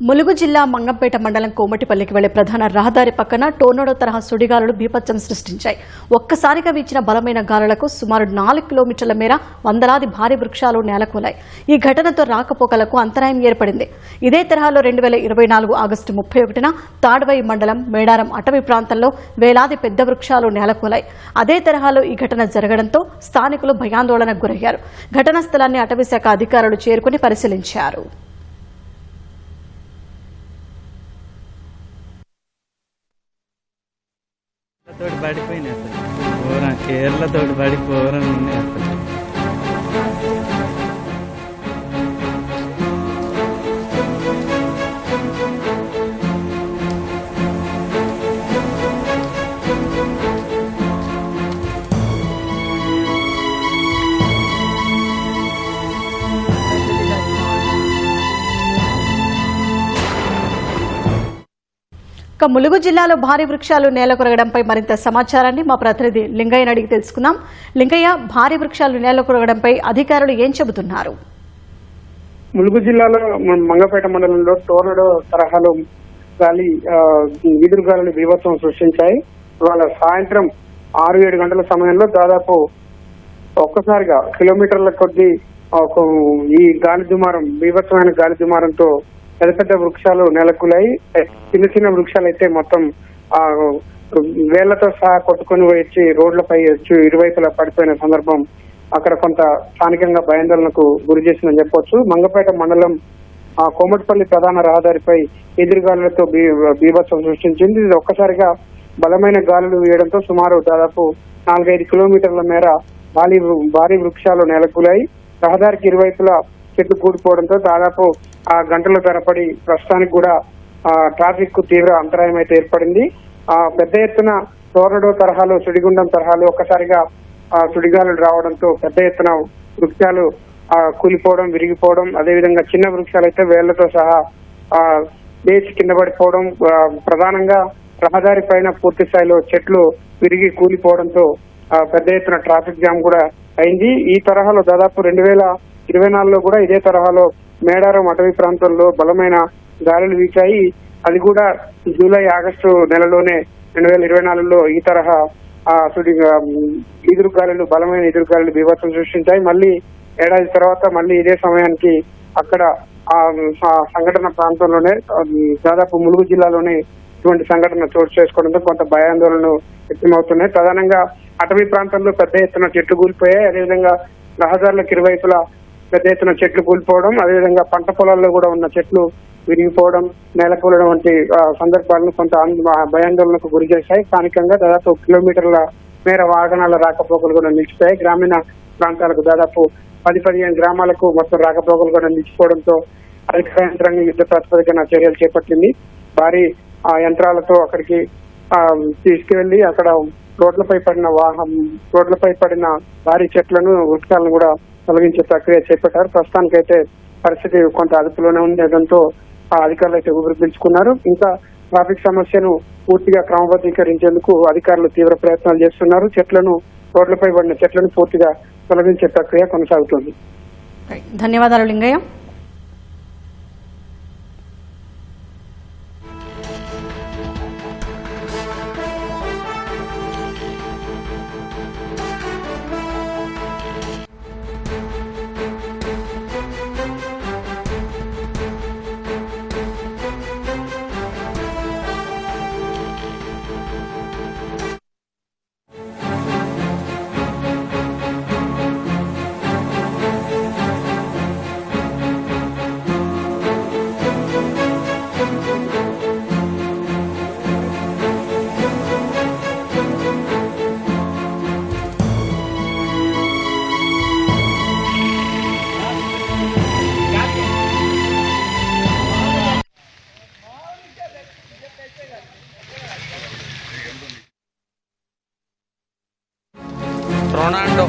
ములుగు జిల్లా మంగంపేట మండలం కోమటిపల్లికి వెళ్లే ప్రధాన రహదారి పక్కన టోర్నడో తరహా సుడిగాలులు బీభత్సం సృష్టించాయి. ఒక్కసారిగా వీచిన బలమైన గాలులకు సుమారు 4 కిలోమీటర్ల మేర వందలాది భారీ వృక్షాలు నేలకూలాయి. ఈ ఘటనతో రాకపోకలకు అంతరాయం ఏర్పడింది. ఇదే తరహాలో 2024 ఆగస్టు 31న తాడ్వాయి మండలం మేడారం అటవీ ప్రాంతంలో వేలాది పెద్ద వృక్షాలు నేలకూలాయి. అదే తరహాలో ఈ ఘటన జరగడంతో స్థానికులు భయాందోళనకు గురయ్యారు. ఘటనా స్థలాన్ని అటవీ శాఖ అధికారులు చేరుకుని పరిశీలించారు. తోటి పడిపోయినాయి అసలు కేరళ తోటి పడిపోవరం ఉన్నాయి అసలు. ములుగు జిల్లాలో భారీ వృక్షాలు నేలకొరగడంపై మరింత సమాచారాన్ని మా ప్రతినిధి లింగయ్యని అడిగి తెలుసుకుందాం. లింగయ్య, భారీ వృక్షాలు నేలకొరగడంపై అధికారులు ఏం చెబుతున్నారు? ములుగు జిల్లాలో మంగపేట మండలంలో టోర్నడో తరహాలో గాలి ఈదురుగాలులు బీభత్సం సృష్టించాయి. ఇవాళ సాయంత్రం 6-7 గంటల సమయంలో దాదాపు ఒక్కసారిగా కిలోమీటర్ల కొద్దీ ఈ గాలి దుమారం, బీభత్సమైన గాలి దుమారంతో పెద్ద పెద్ద వృక్షాలు నెలకొలాయి. చిన్న చిన్న వృక్షాలు అయితే మొత్తం వేళ్లతో సహా కొట్టుకుని వచ్చి రోడ్లపై వచ్చి ఇరువైపులా పడిపోయిన సందర్భం అక్కడ కొంత స్థానికంగా భయాందోళనకు గురి చేసిందని చెప్పొచ్చు. మంగపేట మండలం కోమటిపల్లి ప్రధాన రహదారిపై ఎదురుగాలులతో బీభత్సం సృష్టించింది. ఇది ఒక్కసారిగా బలమైన గాలులు వీయడంతో సుమారు దాదాపు 4-5 కిలోమీటర్ల మేర భారీ వృక్షాలు నెలకొలాయి. రహదారికి ఇరువైపులా చెట్లు కూడిపోవడంతో దాదాపు గంటల తరబడి ప్రస్తుతానికి కూడా ట్రాఫిక్ కు తీవ్ర అంతరాయం అయితే ఏర్పడింది. పెద్ద ఎత్తున టోర్నడో తరహాలో, సుడిగుండం తరహాలో ఒక్కసారిగా సుడిగాలులు రావడంతో పెద్ద ఎత్తున వృక్షాలు కూలిపోవడం, విరిగిపోవడం, అదేవిధంగా చిన్న వృక్షాలు అయితే వేళ్లతో సహా లేచి కింద పడిపోవడం, ప్రధానంగా రహదారి పైన పూర్తి స్థాయిలో చెట్లు విరిగి కూలిపోవడంతో పెద్ద ఎత్తున ట్రాఫిక్ జామ్ కూడా అయింది. ఈ తరహాలో దాదాపు 2024లో కూడా ఇదే తరహాలో మేడారం అటవీ ప్రాంతంలో బలమైన గాలులు వీచాయి. అది కూడా జూలై, ఆగస్టు నెలలోనే 2024లో ఈ తరహా బలమైన ఎదురుగాలులు బీభత్సం సృష్టించాయి. మళ్ళీ ఏడాది తర్వాత మళ్ళీ ఇదే సమయానికి అక్కడ సంఘటన ప్రాంతంలోనే దాదాపు ములుగు జిల్లాలోనే ఇటువంటి సంఘటన చోటు చేసుకోవడంతో కొంత భయాందోళనలు వ్యక్తమవుతున్నాయి. ప్రధానంగా అటవీ ప్రాంతంలో పెద్ద ఎత్తున చెట్లు కూలిపోయాయి. అదేవిధంగా రహదారులకు ఇరువైపులా పెద్ద ఎత్తున చెట్లు కూలిపోవడం, అదేవిధంగా పంట పొలాల్లో కూడా ఉన్న చెట్లు విరిగిపోవడం, నేలకూలడం వంటి సందర్భాలను కొంత భయాందోళనకు గురి చేశాయి. స్థానికంగా దాదాపు కిలోమీటర్ల మేర వాహనాల రాకపోకలు కూడా నిలిచిపోయాయి. గ్రామీణ ప్రాంతాలకు దాదాపు 10-15 గ్రామాలకు మొత్తం రాకపోకలు కూడా నిలిచిపోవడంతో అధికార యంత్రాంగం యుద్ధ ప్రాతిపదికన చర్యలు చేపట్టింది. భారీ యంత్రాలతో అక్కడికి తీసుకువెళ్లి అక్కడ రోడ్లపై పడిన భారీ చెట్లను, వృక్షాలను కూడా తొలగించే ప్రక్రియ చేపట్టారు. ప్రస్తుతానికైతే పరిస్థితి కొంత అదుపులోనే ఉండడంతో అధికారులు అయితే ఊపిరిపీల్చుకున్నారు. ఇంకా ట్రాఫిక్ సమస్యను పూర్తిగా క్రమబద్ధీకరించేందుకు అధికారులు తీవ్ర ప్రయత్నాలు చేస్తున్నారు. రోడ్లపై పడిన చెట్లను పూర్తిగా తొలగించే ప్రక్రియ కొనసాగుతుంది. ధన్యవాదాలు లింగయ్య. Ronaldo